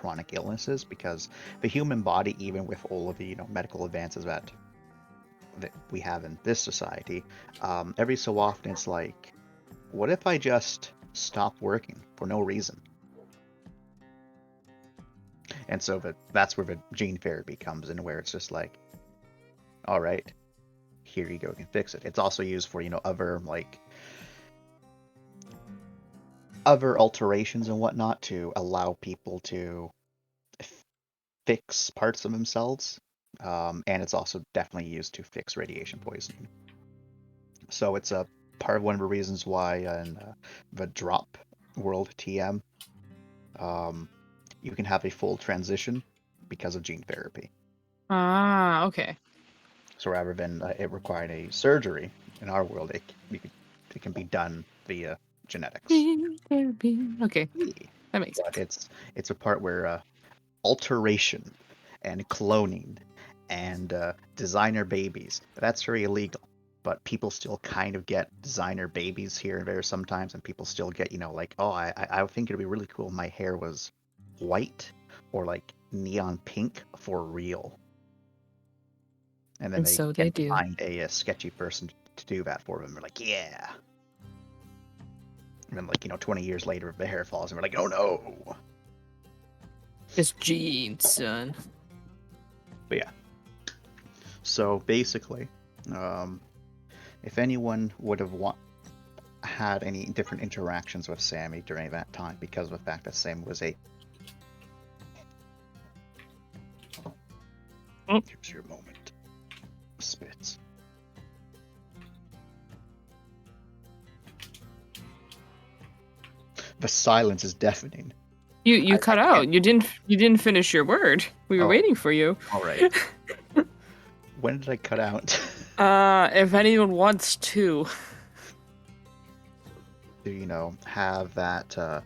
chronic illnesses, because the human body, even with all of the medical advances that we have in this society, every so often it's like, what if I just stop working for no reason? And so that's where the gene therapy comes in, where it's just like, all right, here you go, you can fix it. It's also used for other alterations and whatnot to allow people to fix parts of themselves. And it's also definitely used to fix radiation poisoning. So it's a part of one of the reasons why in the drop world TM, you can have a full transition because of gene therapy. Ah, okay. So rather than it requiring a surgery, in our world, it can be done via genetics. Gene therapy. Okay, that makes But sense. it's a part where alteration and cloning and designer babies, that's very illegal. But people still kind of get designer babies here and there sometimes, and people still get, like, oh, I think it'd be really cool if my hair was white or like neon pink for real. And then And they so they can do. find a sketchy person to do that for them. They're like, yeah. And then, like, 20 years later, the hair falls, and we're like, oh no. It's genes, son. But yeah. So basically, if anyone would have had any different interactions with Sammy during that time, because of the fact that Sammy was a... Here's your moment. Spits. The silence is deafening. You cut out. You didn't finish your word. We were waiting for you. All right. When did I cut out? If anyone wants to. To, have that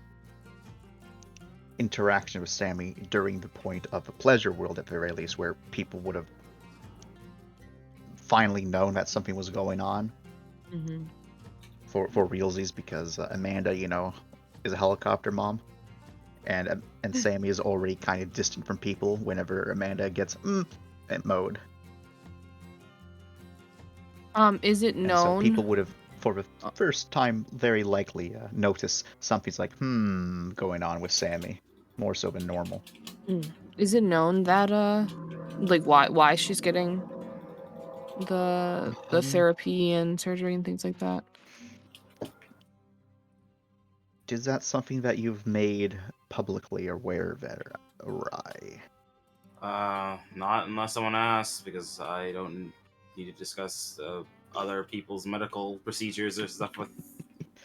interaction with Sammy during the point of the pleasure world, at the very least, where people would have finally known that something was going on. Mm-hmm. For realsies, because Amanda, is a helicopter mom, and Sammy is already kind of distant from people whenever Amanda gets in mode. Is it known? So people would have, for the first time, very likely noticed something's like going on with Sammy, more so than normal. Is it known that like why she's getting the therapy and surgery and things like that? Is that something that you've made publicly aware of, Rai? Not unless someone asks, because I don't need to discuss other people's medical procedures or stuff with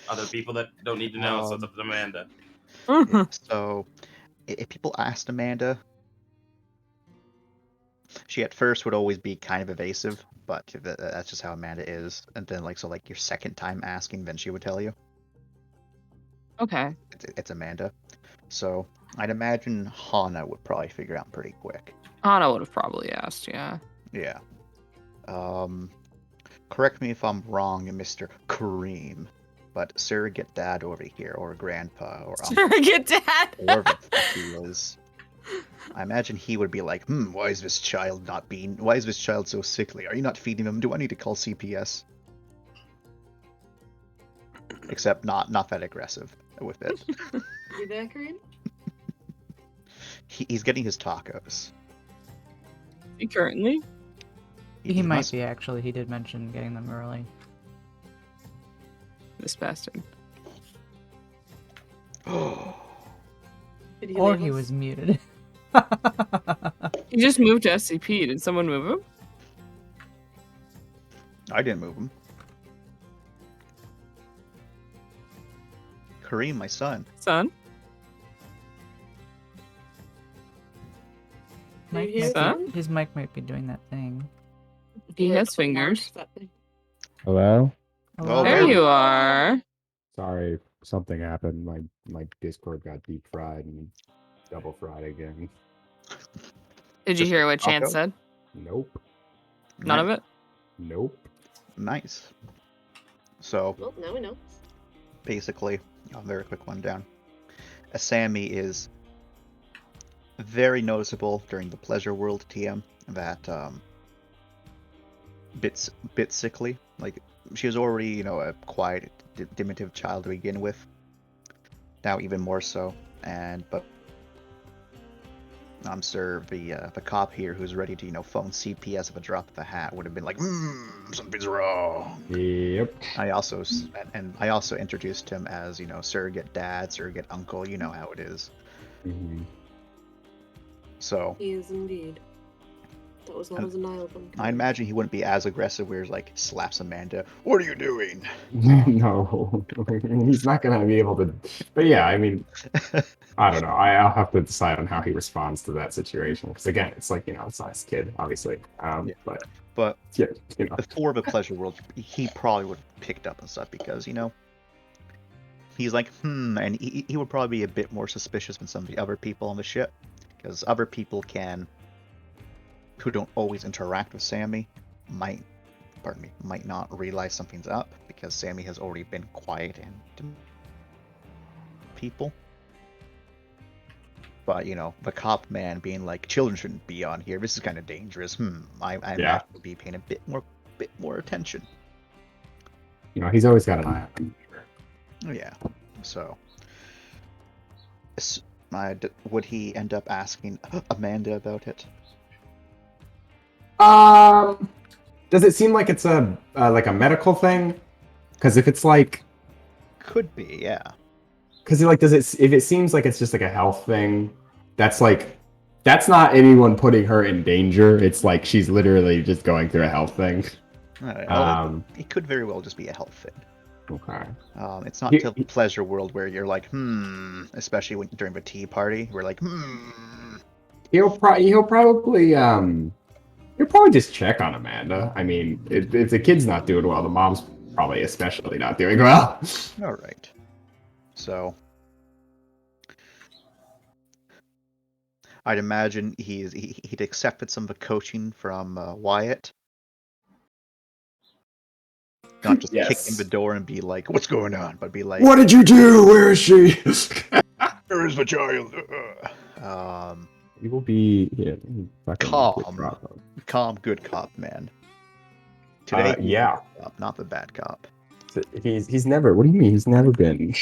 other people that don't need to know, so it's up to Amanda. So, if people asked Amanda, she at first would always be kind of evasive, but that's just how Amanda is. And then, your second time asking, then she would tell you. Okay. It's Amanda. So, I'd imagine Hana would probably figure out pretty quick. Hana would have probably asked, yeah. Yeah. Correct me if I'm wrong, Mr. Kareem, but surrogate dad over here, or grandpa, or uncle, surrogate dad, whoever the fuck he is. I imagine he would be like, why is this child so sickly? Are you not feeding him? Do I need to call CPS? Except not that aggressive with it. You there, Kareem? He's getting his tacos. Currently? He might be, actually. He did mention getting them early. This bastard. Or he was muted. He just moved to SCP. Did someone move him? I didn't move him. Kareem, my son. Son? His mic might be doing that thing. He has fingers. Hello? Oh, there you are. Sorry, something happened. My Discord got deep fried and double fried again. Did you hear what Chance said? Nope. None of it? Nope. Nice. So, Well, now we know. Basically, a very quick rundown. A Sammy is very noticeable during the Pleasure World TM that bit sickly. Like she was already, you know, a quiet, diminutive child to begin with. Now even more so, but I'm sure the cop here who's ready to, you know, phone CPS of a drop of the hat would have been like, something's wrong. Yep. I also introduced him as, you know, surrogate dad, surrogate uncle. You know how it is. Mm-hmm. So he is indeed. That was not a denial from I imagine he wouldn't be as aggressive where he like slaps Amanda. What are you doing? No, he's not gonna be able to. But yeah, I mean, I don't know. I'll have to decide on how he responds to that situation because again, it's like, you know, it's not his kid, obviously. Yeah. But yeah, you know, before the Pleasure World, he probably would have picked up and stuff because, you know, he's like, and he would probably be a bit more suspicious than some of the other people on the ship because other people who don't always interact with Sammy might not realize something's up because Sammy has already been quiet and people. But, you know, the cop man being like, children shouldn't be on here. This is kind of dangerous. I imagine would be paying a bit more attention. You know, he's always got an eye on him. Yeah. So, would he end up asking Amanda about it? Does it seem like it's a like a medical thing? Because if it's like, could be, yeah. Because like, if it seems like it's just like a health thing, that's not anyone putting her in danger. It's like she's literally just going through a health thing. It could very well just be a health thing. Okay. It's not the Pleasure World where you're like, especially during the tea party, we're like, He'll probably just check on Amanda. I mean, if the kid's not doing well, the mom's probably especially not doing well. All right. So, I'd imagine he'd accepted some of the coaching from Wyatt. Not just kick in the door and be like, "What's going on?" But be like, "What did you do? Where is she? Where is the child?" He will be calm, good cop, man. Today, yeah, cop, not the bad cop. He's never. What do you mean? He's never been.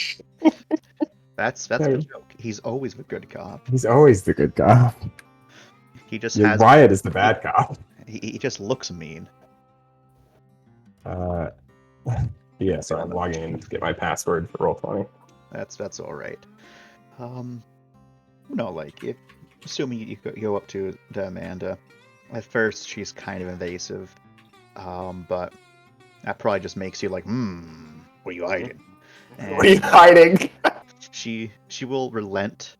That's the joke. He's always the good cop. He's always the good cop. He just has. Wyatt is the bad cop. He just looks mean. Yeah, so I'm logging in to get my password for Roll20. That's all right. No, like assuming you go up to the Amanda, at first she's kind of invasive, but that probably just makes you like, what are you hiding? And what are you hiding? she will relent,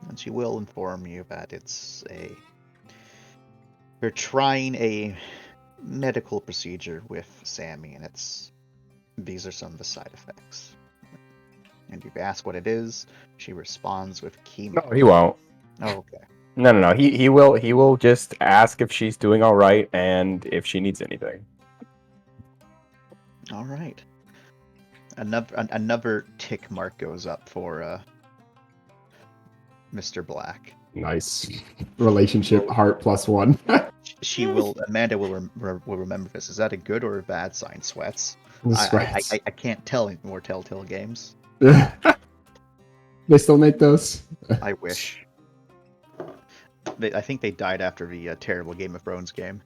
and she will inform you that they're trying a medical procedure with Sammy, and these are some of the side effects. And if you ask what it is, she responds with chemo. No, he won't. Oh, okay. No. He will just ask if she's doing all right and if she needs anything. All right. Another tick mark goes up for Mr. Black. Nice relationship heart +1. Amanda will remember this. Is that a good or a bad sign? Sweats. Sweats. I can't tell anymore Telltale games. They still make those? I wish. I think they died after the terrible Game of Thrones game.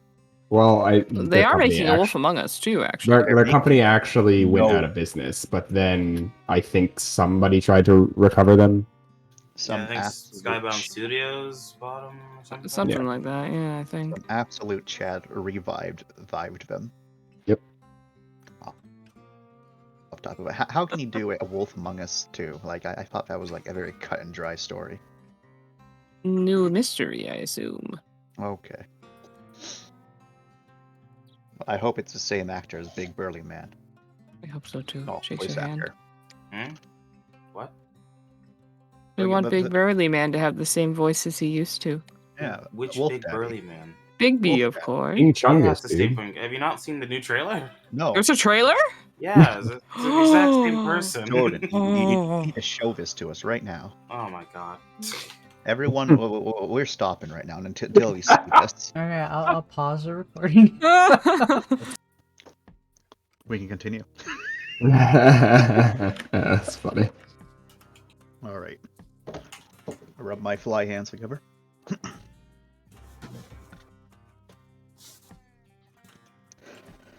Well, they are making a Wolf Among Us too. Actually, their company actually went out of business, but then I think somebody tried to recover them. I think Skybound Studios bought them or something. Something like that. Yeah, I think. Some absolute Chad revived them. Yep. Off top of it, how can you do a Wolf Among Us 2? Like I thought that was like a very cut and dry story. New mystery, I assume. Okay. I hope it's the same actor as Big Burly Man. I hope so too. Oh, Shakes voice your hand. actor. What? We want Big Burly Man to have the same voice as he used to. Yeah. Which Big Burly Man? Big B, of course. King Chungus, dude. Have you not seen the new trailer? No. There's a trailer? Yeah, it's the exact same person. Jordan, you need to show this to us right now. Oh my god. Everyone, we're stopping right now until we see this. Okay, I'll pause the recording. We can continue. That's funny. All right. I rub my fly hands together.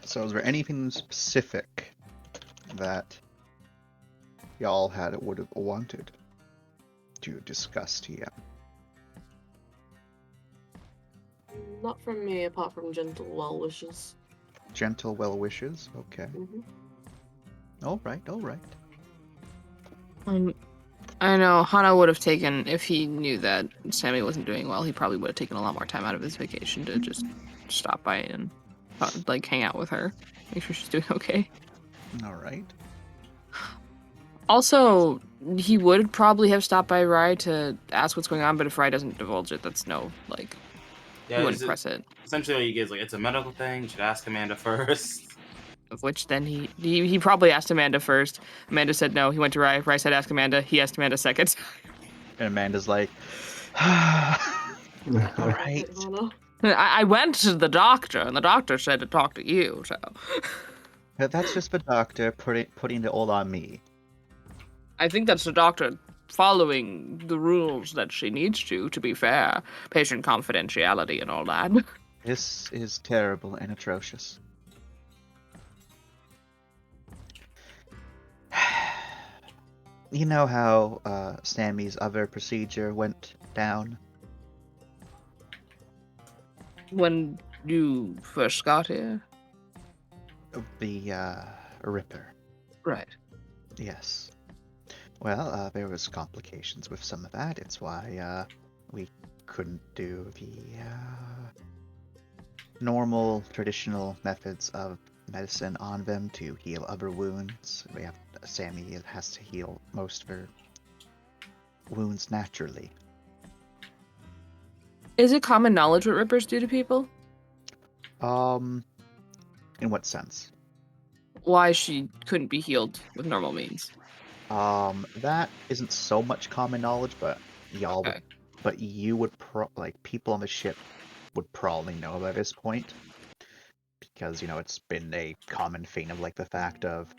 So, is there anything specific that y'all would have wanted to discuss TM? Not from me, apart from gentle well wishes. Gentle well wishes. Okay. All right. All right. I know Hana would have taken, if he knew that Sammy wasn't doing well, he probably would have taken a lot more time out of his vacation to just stop by and like hang out with her, make sure she's doing okay. All right. Also, he would probably have stopped by Rai to ask what's going on, but if Rai doesn't divulge it, that's no, like, he wouldn't press it. Essentially, all you get is, like, it's a medical thing. You should ask Amanda first. Of which then he probably asked Amanda first. Amanda said no. He went to Rai. Rai said ask Amanda. He asked Amanda second. And Amanda's like, all right. I went to the doctor, and the doctor said to talk to you, so. That's just the doctor putting it all on me. I think that's the doctor following the rules that she needs to be fair. Patient confidentiality and all that. This is terrible and atrocious. You know how Sammy's other procedure went down? When you first got here? The Ripper. Right. Yes. Well, there was complications with some of that. It's why we couldn't do the normal, traditional methods of medicine on them to heal other wounds. Sammy has to heal most of her wounds naturally. Is it common knowledge what Rippers do to people? In what sense? Why she couldn't be healed with normal means? That isn't so much common knowledge, but y'all Okay. would, but you would people on the ship would probably know by this point, because it's been a common thing of like the fact of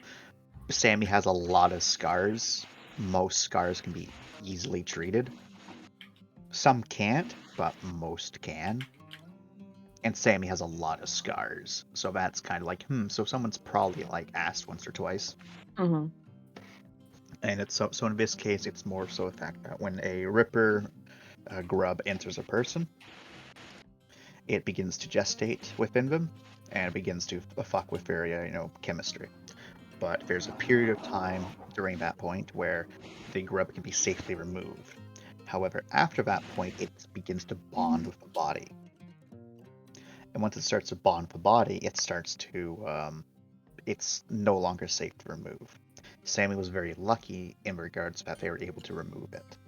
Sammy has a lot of scars. Most scars can be easily treated. Some can't, but most can. And Sammy has a lot of scars, so that's kind of like, so someone's probably like asked once or twice. Mm-hmm. And it's so in this case, it's more so the fact that when a Ripper grub enters a person, it begins to gestate within them, and it begins to fuck with their chemistry. But there's a period of time during that point where the grub can be safely removed. However, after that point, it begins to bond with the body. And once it starts to bond with the body, it starts to, it's no longer safe to remove. Sammy was very lucky in regards that they were able to remove it.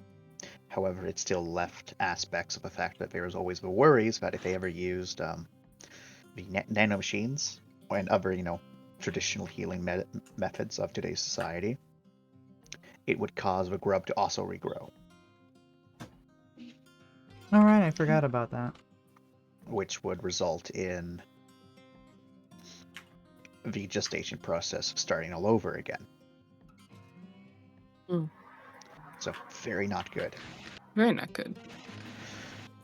However, it still left aspects of the fact that there was always the worries that if they ever used the nanomachines and other, traditional healing methods of today's society, it would cause the grub to also regrow. Alright, I forgot about that. Which would result in the gestation process starting all over again. So, very not good. Very not good.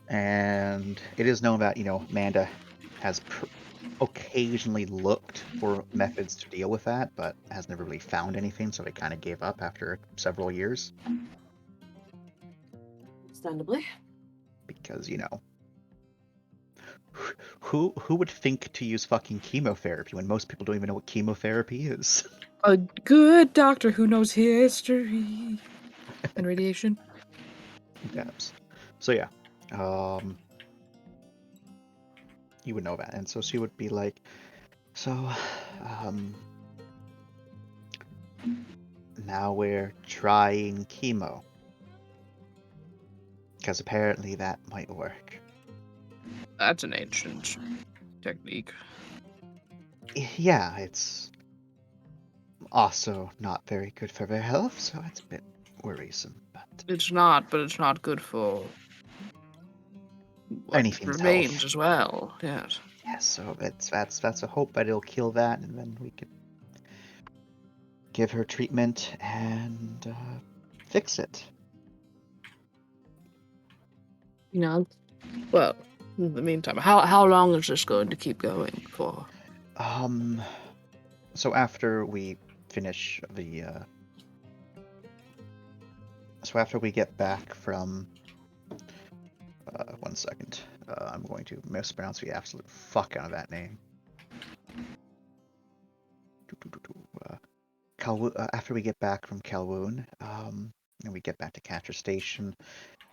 And it is known that, Amanda has occasionally looked for methods to deal with that, but has never really found anything, so they kind of gave up after several years. Understandably. Because, who would think to use fucking chemotherapy when most people don't even know what chemotherapy is? A good doctor who knows history and radiation. Yes. So yeah, you would know that, and so she would be like, so, now we're trying chemo, because apparently that might work. That's an ancient technique. Yeah, it's Also not very good for their health, so it's a bit worrisome. But It's not, but it's not good for what anything's remains health. as well. Yes. Yes, so that's a hope that it'll kill that, and then we can give her treatment and fix it. Well, in the meantime, how long is this going to keep going for? So after we finish so after we get back from, 1 second, I'm going to mispronounce the absolute fuck out of that name. After we get back from Calwoon, and we get back to Catcher Station,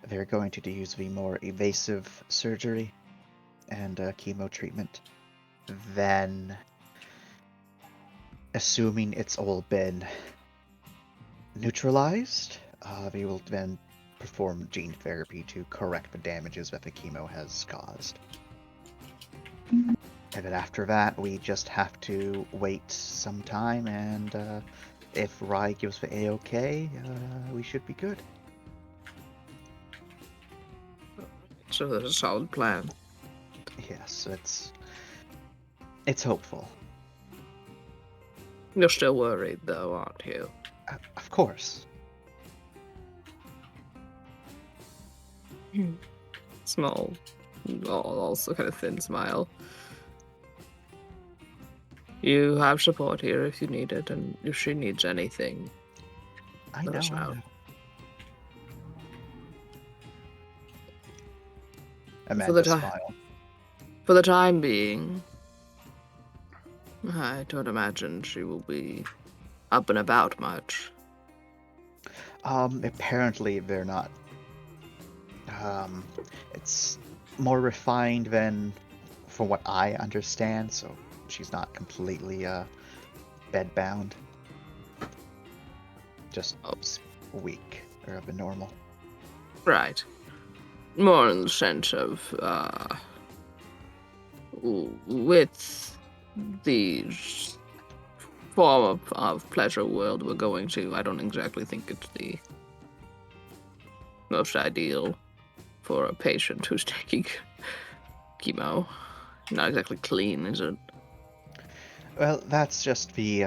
they're going to use the more evasive surgery and chemo treatment. Then, assuming it's all been neutralized, they will then perform gene therapy to correct the damages that the chemo has caused. And then after that, we just have to wait some time, and if Rai gives the A-OK, we should be good. So there's a solid plan. Yes, it's hopeful. You're still worried, though, aren't you? Of course. Small, also kind of thin smile. You have support here if you need it, and if she needs anything, I let know, us I know. know. Amanda smile. For the time being, I don't imagine she will be up and about much. Apparently they're not. It's more refined than, from what I understand, so she's not completely bedbound. Just weak, or a bit normal. Right. More in the sense of, with the form of pleasure world we're going to, I don't exactly think it's the most ideal for a patient who's taking chemo. Not exactly clean, is it? Well, that's just the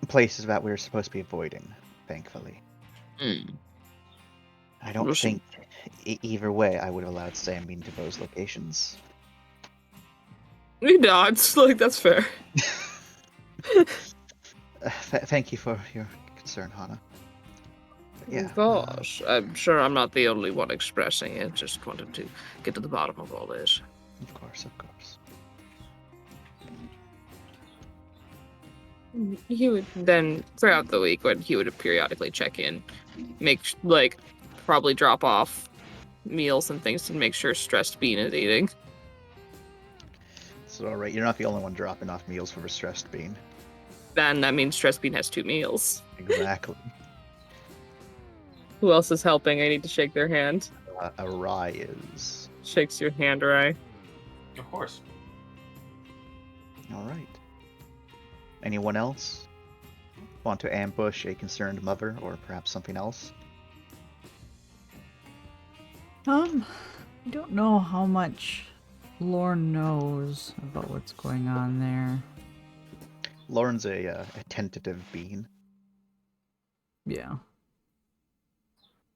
places that we're supposed to be avoiding, thankfully. I don't think either way I would have allowed Sammy into those locations. He nods, like, that's fair. Thank you for your concern, Hana. But yeah. Of course. I'm sure I'm not the only one expressing it. Just wanted to get to the bottom of all this. Of course, of course. He would then, throughout the week, when he would periodically check in, probably drop off meals and things to make sure Stressed Bean is eating. It's alright, you're not the only one dropping off meals for a Stressed Bean. Then that means Stressed Bean has 2 meals. Exactly. Who else is helping? I need to shake their hand. Arai is. Shakes your hand, Arai. Of course. Alright. Anyone else want to ambush a concerned mother, or perhaps something else? I don't know how much Lorne knows about what's going on there. Lauren's a tentative being. Yeah.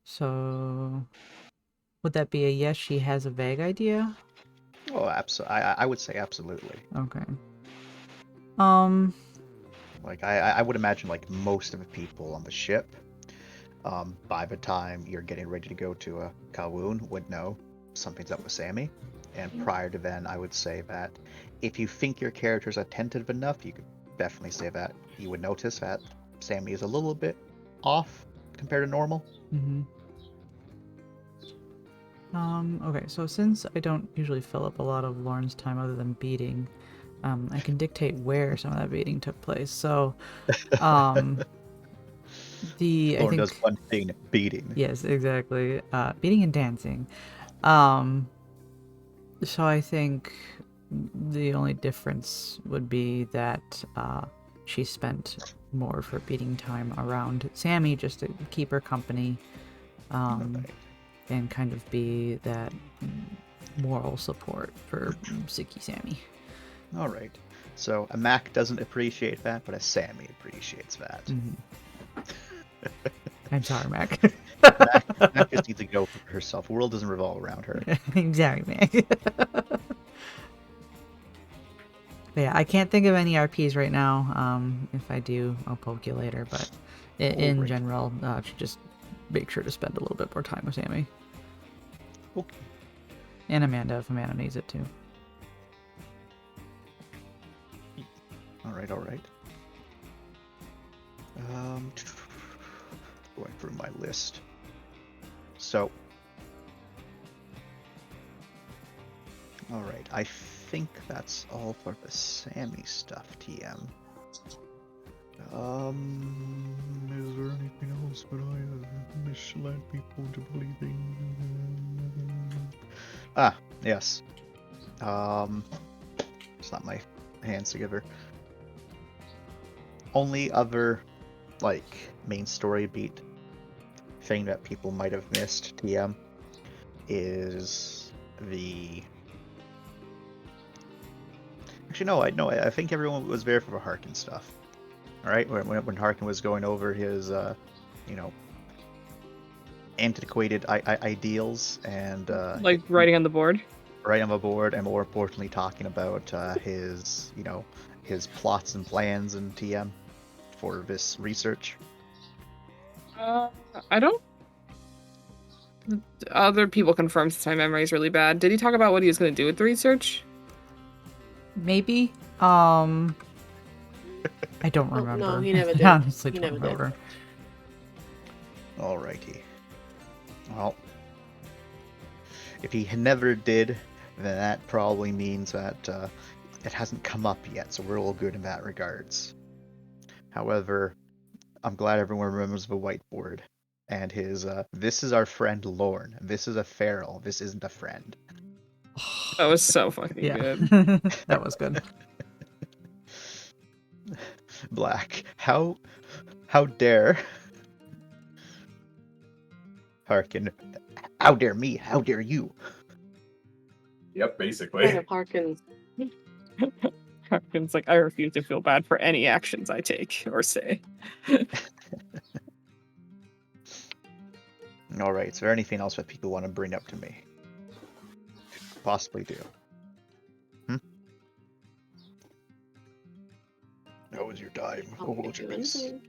So, would that be a yes, she has a vague idea? Oh, I would say absolutely. Okay. Like, I would imagine, like, most of the people on the ship, by the time you're getting ready to go to Kowloon, would know something's up with Sammy. And prior to then, I would say that if you think your character's attentive enough, you could definitely say that you would notice that Sammy is a little bit off compared to normal. Mm-hmm. Okay, so since I don't usually fill up a lot of Lorne's time other than beating, I can dictate where some of that beating took place. So, Lauren I think does one thing, beating. Yes, exactly. Beating and dancing. So I think the only difference would be that she spent more for beating time around Sammy just to keep her company, Okay. and kind of be that moral support for Sicky Sammy. All right. So a Mac doesn't appreciate that, but a Sammy appreciates that. I'm sorry, Mac. Mac just needs to go for herself. The world doesn't revolve around her. Exactly, Mac. But yeah, I can't think of any RPs right now. If I do, I'll poke you later. But in Alright. general, just make sure to spend a little bit more time with Sammy. Okay. And Amanda, if Amanda needs it too. All right. Going through my list. So, all right. I think that's all for the Sammy stuff, TM. Is there anything else that I have misled people into believing? Ah, yes. It's not my hands together. Only other, like, main story beat thing that people might have missed, TM, is the... Actually, no, I think everyone was there for the Harkin stuff. Alright, when Harkin was going over his, antiquated ideals and, Like writing on the board. right on the board, and more importantly, talking about his plots and plans and TM for this research. I don't. Other people confirmed since my memory is really bad. Did he talk about what he was going to do with the research? Maybe. I don't Oh, remember. no, he never did. I honestly He don't never did. remember. Alrighty. Well, if he never did, then that probably means that it hasn't come up yet, so we're all good in that regards. However, I'm glad everyone remembers the whiteboard and his, this is our friend Lorne. This is a feral. This isn't a friend. That was so fucking Yeah, good. that was good. Black. How dare Harkin? How dare me? How dare you? Yep, Kind basically. of Harkins. Harkin's like, I refuse to feel bad for any actions I take or say. All right. Is there anything else that people want to bring up to me? Possibly do. How was your time? I'll What be was your doing piece? anything.